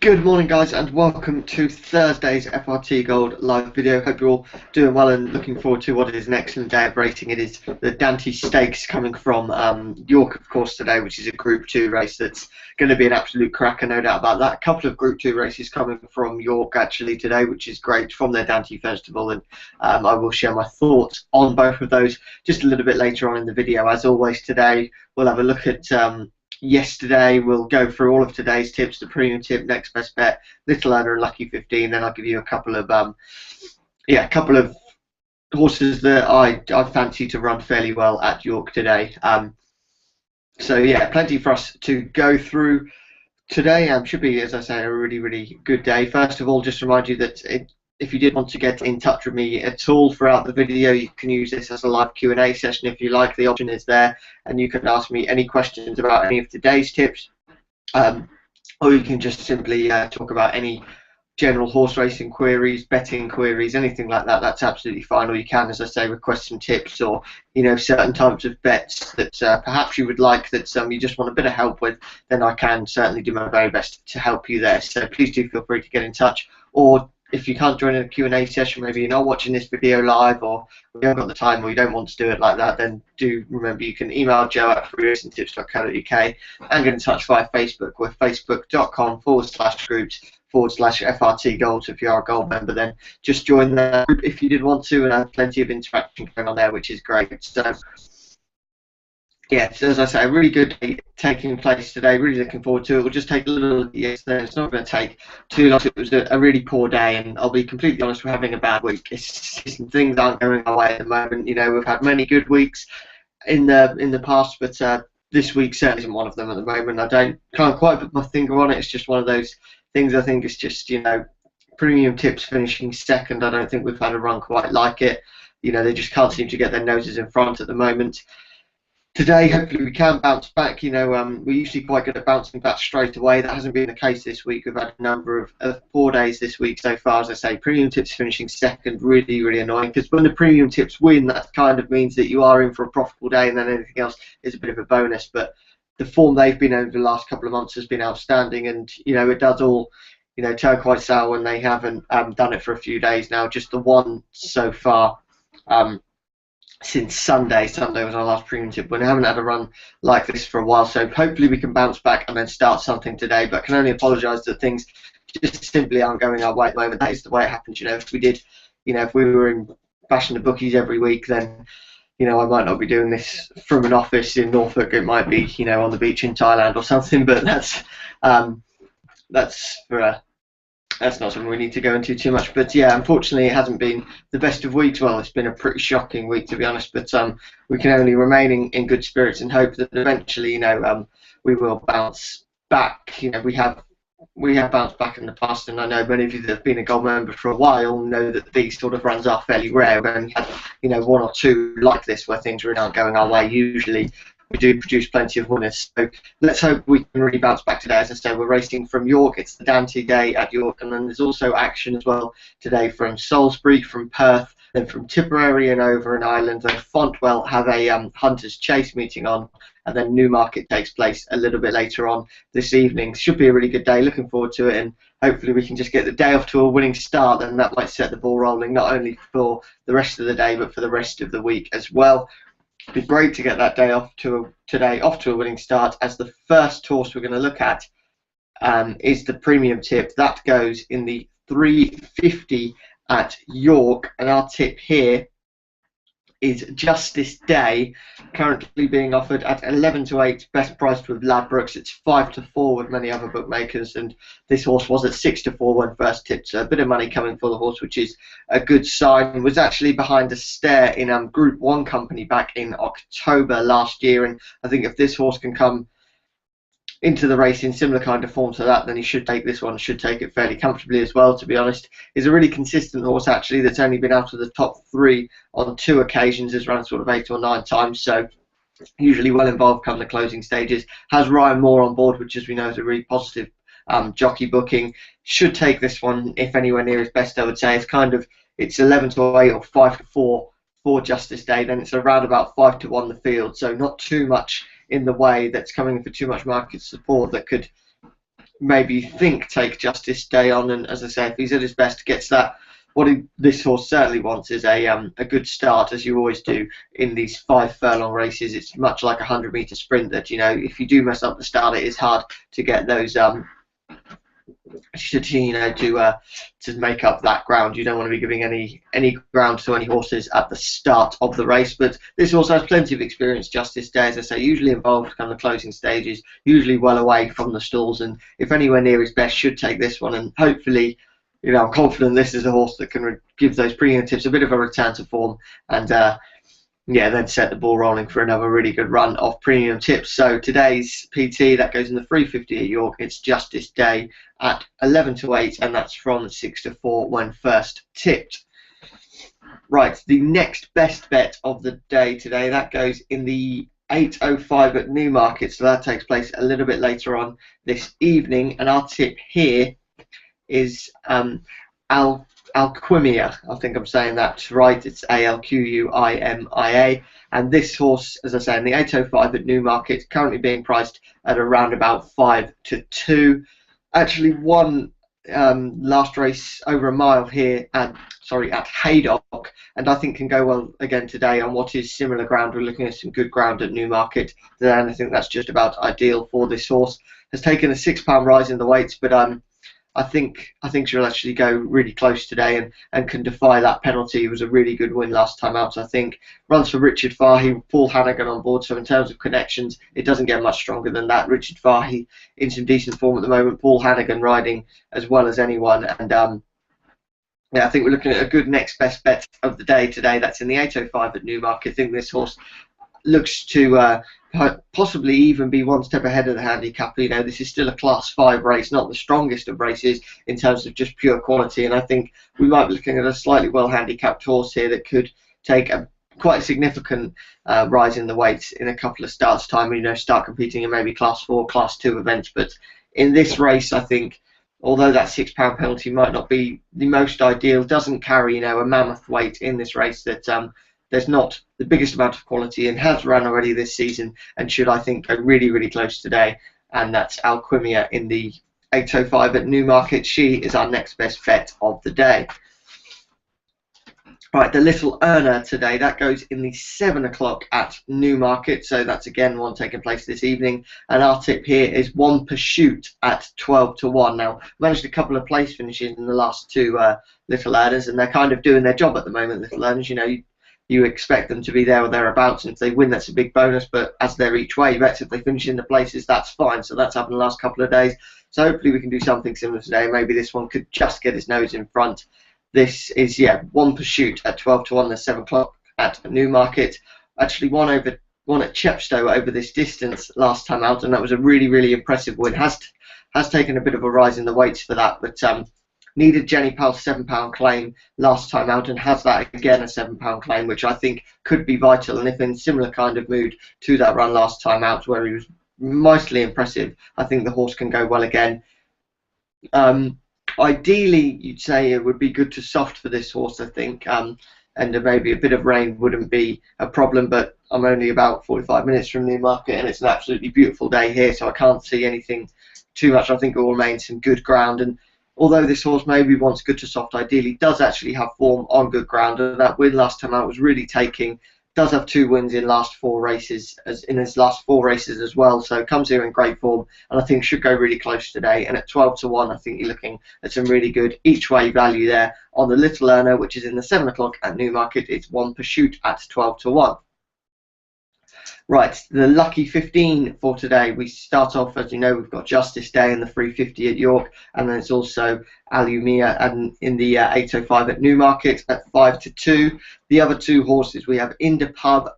Good morning, guys, and welcome to Thursday's FRT Gold live video. Hope you're all doing well and looking forward to what is an excellent day of racing. It is the Dante Stakes coming from York, of course, today, which is a Group 2 race that's going to be an absolute cracker, no doubt about that. A couple of Group 2 races coming from York, actually, today, which is great, from their Dante Festival, and I will share my thoughts on both of those just a little bit later on in the video. As always, today, we'll have a look at yesterday. We'll go through all of today's tips: the premium tip, next best bet, little earner, and lucky 15. Then I'll give you a couple of horses that I fancy to run fairly well at York today. So yeah, plenty for us to go through today. Should be, as I say, a really good day. First of all, just remind you that if you did want to get in touch with me at all throughout the video, you can use this as a live Q&A session if you like. The option is there, and you can ask me any questions about any of today's tips, or you can just simply talk about any general horse racing queries, betting queries, anything like that. That's absolutely fine. Or you can, as I say, request some tips, or certain types of bets that perhaps you would like, that you just want a bit of help with. Then I can certainly do my very best to help you there. So please do feel free to get in touch. Or if you can't join in a Q&A session, maybe you're not watching this video live, or you haven't got the time, or you don't want to do it like that, then do remember you can email joe@freeracingtips.co.uk and get in touch via Facebook. We're facebook.com/groups/FRT Gold. So if you are a Gold member, then just join that group if you did want to, and have plenty of interaction going on there, which is great. So yeah, so as I say, a really good day taking place today. Really looking forward to it. We'll just take a little yesterday. It's not going to take too long. It was a really poor day, and I'll be completely honest, we're having a bad week. Things aren't going our way at the moment. We've had many good weeks in the past, but this week certainly isn't one of them at the moment. Can't quite put my finger on it. It's just one of those things. I think it's just premium tips finishing second. I don't think we've had a run quite like it. They just can't seem to get their noses in front at the moment. Today, hopefully, we can bounce back. We're usually quite good at bouncing back straight away. That hasn't been the case this week. We've had a number of poor days this week so far. As I say, premium tips finishing second, really annoying, because when the premium tips win, that kind of means that you are in for a profitable day, and then anything else is a bit of a bonus. But the form they've been over the last couple of months has been outstanding, and it does all turn quite sour when they haven't done it for a few days now. Just the one so far. Since Sunday. Sunday was our last premium tip. We haven't had a run like this for a while, so hopefully we can bounce back and then start something today. But can only apologise that things just simply aren't going our way at the moment. That is the way it happens. If we did, if we were in bashing the bookies every week, then I might not be doing this from an office in Norfolk. It might be on the beach in Thailand or something. But that's not something we need to go into too much. But yeah, unfortunately, it hasn't been the best of weeks. Well, it's been a pretty shocking week, to be honest. But we can only remain in good spirits and hope that eventually, we will bounce back. We have bounced back in the past, and I know many of you that have been a Gold member for a while know that these sort of runs are fairly rare. We've only had one or two like this where things really aren't going our way. Usually we do produce plenty of winners. So let's hope we can really bounce back today. As I said, we're racing from York. It's the Dante Day at York, and then there's also action as well today from Salisbury, from Perth, then from Tipperary and over in Ireland. Then Fontwell have a Hunters Chase meeting on, and then Newmarket takes place a little bit later on this evening. Should be a really good day. Looking forward to it, and hopefully we can just get the day off to a winning start, and that might set the ball rolling not only for the rest of the day but for the rest of the week as well. It'd be great to get that day off to a winning start, as the first horse we're going to look at is the premium tip. That goes in the 350 at York, and our tip here is Justice Day, currently being offered at 11-8, best priced with Ladbrokes. It's 5-4 with many other bookmakers, and this horse was at 6-4 when first tipped. So a bit of money coming for the horse, which is a good sign. Was actually behind a stare in Group 1 company back in October last year, and I think if this horse can come into the race in similar kind of form to that, then he should take this one, should take it fairly comfortably as well, to be honest. He's a really consistent horse, actually, that's only been out of the top 3 on 2 occasions, has run sort of 8 or 9 times, so usually well involved come the closing stages. Has Ryan Moore on board, which, as we know, is a really positive jockey booking. Should take this one, if anywhere near his best, I would say. It's 11-8 or 5-4 for Justice Day, then it's around about 5-1 the field, so not too much in the way that's coming for too much market support that could maybe think take Justice Day on, and as I say, if he's at his best, gets that. This horse certainly wants is a good start, as you always do in these 5 furlong races. It's much like a 100-metre sprint that, you know, if you do mess up the start, it is hard to get those to make up that ground. You don't want to be giving any ground to any horses at the start of the race. But this horse has plenty of experience. Justice Day, as I say, usually involved kind of the closing stages, usually well away from the stalls, and if anywhere near his best, should take this one. And hopefully, you know, I'm confident this is a horse that can give those premium tips a bit of a return to form, and yeah, then set the ball rolling for another really good run of premium tips. So today's PT, that goes in the 350 at York. It's Justice Day at 11 to 8, and that's from 6 to 4 when first tipped. Right, the next best bet of the day today, that goes in the 8:05 at Newmarket. So that takes place a little bit later on this evening, and our tip here is Alquimia. I think I'm saying that right. It's Alquimia, and this horse, as I say, in the 8:05 at Newmarket, currently being priced at around about 5 to 2. Actually won last race over a mile here at Haydock, and I think can go well again today on what is similar ground. We're looking at some good ground at Newmarket, and I think that's just about ideal for this horse. Has taken a £6 rise in the weights, but I think she'll actually go really close today and can defy that penalty. It was a really good win last time out, I think. Runs for Richard Fahey, Paul Hannigan on board, so in terms of connections, it doesn't get much stronger than that. Richard Fahey in some decent form at the moment, Paul Hannigan riding as well as anyone, and yeah, I think we're looking at a good next best bet of the day today. That's in the 8:05 at Newmarket. I think this horse looks to possibly even be one step ahead of the handicap. You know, this is still a Class 5 race, not the strongest of races in terms of just pure quality, and I think we might be looking at a slightly well handicapped horse here that could take a quite significant rise in the weights in a couple of starts time, you know, start competing in maybe Class 4, Class 2 events. But in this race, I think, although that £6 penalty might not be the most ideal, doesn't carry, you know, a mammoth weight in this race that there's not the biggest amount of quality and has run already this season, and should, I think, go really, really close today. And that's Alquimia in the 8:05 at Newmarket. She is our next best bet of the day. Right, the Little Earner today, that goes in the 7 o'clock at Newmarket, so that's again one taking place this evening. And our tip here is One Pursuit at 12 to 1. Now, managed a couple of place finishes in the last two Little Earners, and they're kind of doing their job at the moment, Little Earners. You know, you expect them to be there or thereabouts, and if they win, that's a big bonus, but as they're each way bets, if they finish in the places, that's fine. So that's happened the last couple of days, so hopefully we can do something similar today. Maybe this one could just get his nose in front. This is, yeah, One Pursuit at 12 to 1, the 7 o'clock at Newmarket. Actually won at Chepstow over this distance last time out, and that was a really, really impressive win. Has taken a bit of a rise in the weights for that, but needed Jenny Powell's £7 claim last time out, and has that again, a £7 claim, which I think could be vital. And if in similar kind of mood to that run last time out, where he was mostly impressive, I think the horse can go well again. Ideally, you'd say it would be good to soft for this horse, I think, and maybe a bit of rain wouldn't be a problem, but I'm only about 45 minutes from Newmarket, and it's an absolutely beautiful day here, so I can't see anything too much. I think it will remain some good ground, and although this horse maybe wants good to soft, ideally does actually have form on good ground, and that win last time out was really taking. Does have 2 wins in his last 4 races as well, so comes here in great form, and I think should go really close today. And at 12 to 1, I think you're looking at some really good each way value there on the Little Earner, which is in the 7 o'clock at Newmarket. It's One Pursuit at 12 to 1. Right, the lucky 15 for today. We start off, as you know, we've got Justice Day in the 350 at York, and then it's also Alumia and in the 8:05 at Newmarket at 5 to 2. The other 2 horses, we have Indapub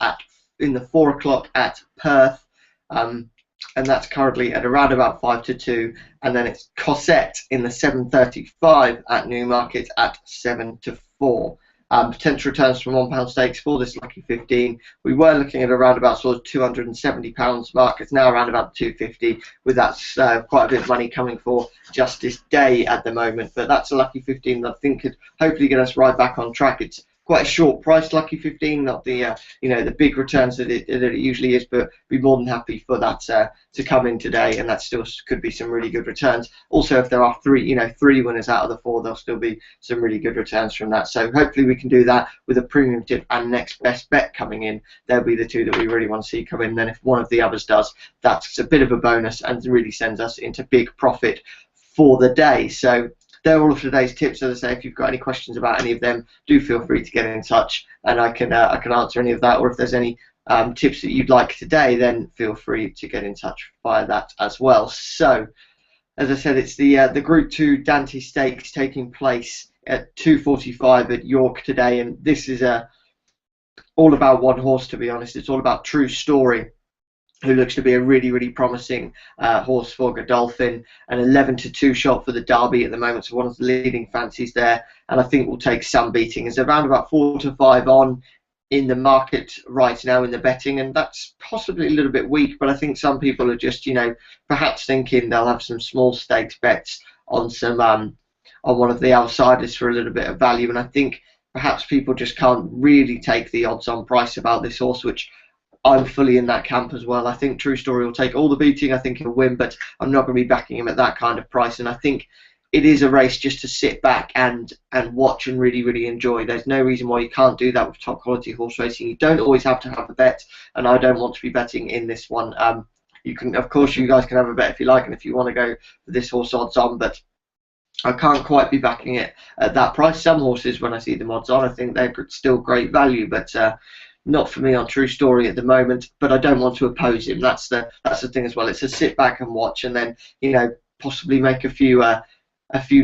in the 4 o'clock at Perth, and that's currently at around about 5 to 2. And then it's Cosette in the 7:35 at Newmarket at 7 to 4. Potential returns from £1 stakes for this lucky 15. We were looking at around about sort of £270 mark. It's now around about £250, with that's quite a bit of money coming for Justice Day at the moment. But that's a lucky 15 that I think could hopefully get us right back on track. It's quite a short price, lucky 15, not the the big returns that it usually is, but be more than happy for that to come in today, and that still could be some really good returns. Also, if there are three winners out of the four, there'll still be some really good returns from that. So hopefully we can do that with a premium tip and next best bet coming in. They'll be the two that we really want to see come in. Then if one of the others does, that's a bit of a bonus and really sends us into big profit for the day. So they're all of today's tips. As I say, if you've got any questions about any of them, do feel free to get in touch, and I can answer any of that. Or if there's any tips that you'd like today, then feel free to get in touch via that as well. So, as I said, it's the Group 2 Dante Stakes taking place at 2:45 at York today, and this is all about one horse. To be honest, it's all about True Story, who looks to be a really promising horse for Godolphin. An 11-2 shot for the Derby at the moment, so one of the leading fancies there, and I think will take some beating. It's around about 4 to 5 on in the market right now in the betting, and that's possibly a little bit weak, but I think some people are just perhaps thinking they'll have some small stakes bets on some on one of the outsiders for a little bit of value, and I think perhaps people just can't really take the odds on price about this horse, which I'm fully in that camp as well. I think True Story will take all the beating. I think he'll win, but I'm not going to be backing him at that kind of price. And I think it is a race just to sit back and watch and really enjoy. There's no reason why you can't do that with top quality horse racing. You don't always have to have a bet, and I don't want to be betting in this one. You can, of course, you guys can have a bet if you like, and if you want to go for this horse odds on, but I can't quite be backing it at that price. Some horses, when I see them odds on, I think they're still great value, but not for me on True Story at the moment. But I don't want to oppose him. That's the thing as well. It's a sit back and watch, and then possibly make a few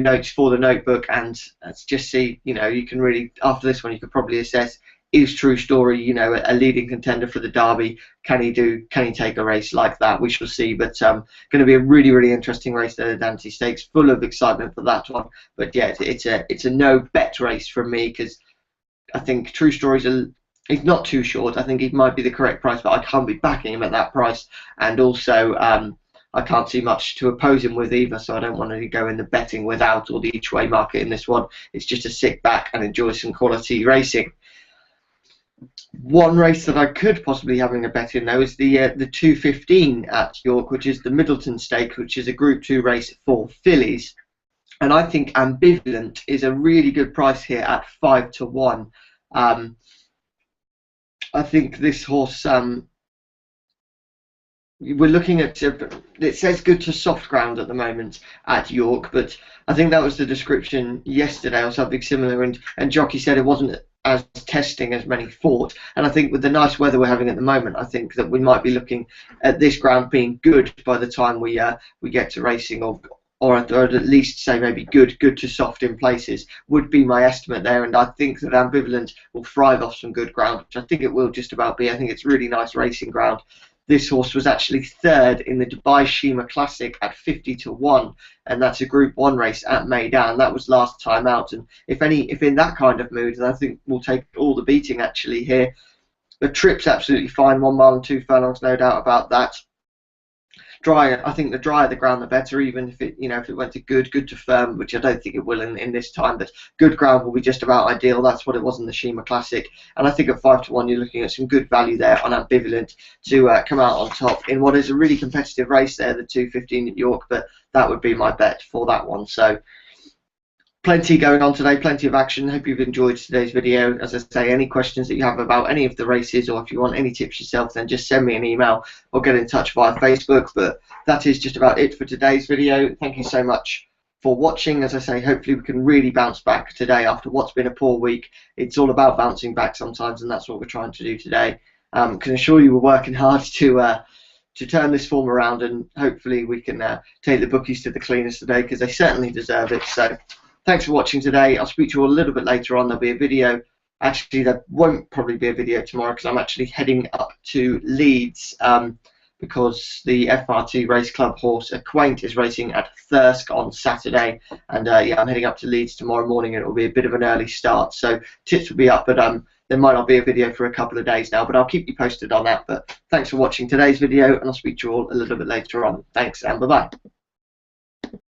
notes for the notebook, and just see. You can really, after this one, you could probably assess, is True Story a leading contender for the Derby? Can he take a race like that? We shall see. But going to be a really interesting race there, the Dante Stakes, full of excitement for that one. But yeah, it's a no bet race from me, because I think True Story's he's not too short. I think he might be the correct price, but I can't be backing him at that price. And also, I can't see much to oppose him with either, so I don't want to go in the betting without or the each way market in this one. It's just to sit back and enjoy some quality racing. One race that I could possibly having a bet in though is the 2:15 at York, which is the Middleton Stake, which is a Group 2 race for fillies. And I think Ambivalent is a really good price here at 5 to 1. I think this horse, we're looking at, it says good to soft ground at the moment at York, but I think that was the description yesterday or something similar, and jockey said it wasn't as testing as many thought. And I think with the nice weather we're having at the moment, I think that we might be looking at this ground being good by the time we get to racing, or at least say maybe good to soft in places would be my estimate there. And I think that Ambivalent will thrive off some good ground, which I think it will just about be. I think it's really nice racing ground. This horse was actually third in the Dubai Shima Classic at 50 to 1, and that's a Group 1 race at Meydan. That was last time out, and if in that kind of mood, then I think we'll take all the beating actually here. The trip's absolutely fine, 1 mile and 2 furlongs, no doubt about that. Dry, I think the drier the ground, the better. Even if it went to good to firm, which I don't think it will in this time, but good ground will be just about ideal. That's what it was in the Shima Classic, and I think at 5 to 1, you're looking at some good value there on Ambivalent to come out on top in what is a really competitive race there, the 2:15 at York. But that would be my bet for that one. So plenty going on today, plenty of action. Hope you've enjoyed today's video. As I say, any questions that you have about any of the races, or if you want any tips yourself, then just send me an email or get in touch via Facebook. But that is just about it for today's video. Thank you so much for watching. As I say, hopefully we can really bounce back today after what's been a poor week. It's all about bouncing back sometimes, and that's what we're trying to do today. Can assure you we're working hard to turn this form around, and hopefully we can take the bookies to the cleaners today, because they certainly deserve it. So thanks for watching today. I'll speak to you all a little bit later on. There'll be a video. Actually, there won't probably be a video tomorrow, because I'm actually heading up to Leeds because the FRT Race Club horse Acquaint is racing at Thirsk on Saturday. And yeah, I'm heading up to Leeds tomorrow morning, and it will be a bit of an early start. So tips will be up, but there might not be a video for a couple of days now, but I'll keep you posted on that. But thanks for watching today's video, and I'll speak to you all a little bit later on. Thanks, and bye-bye.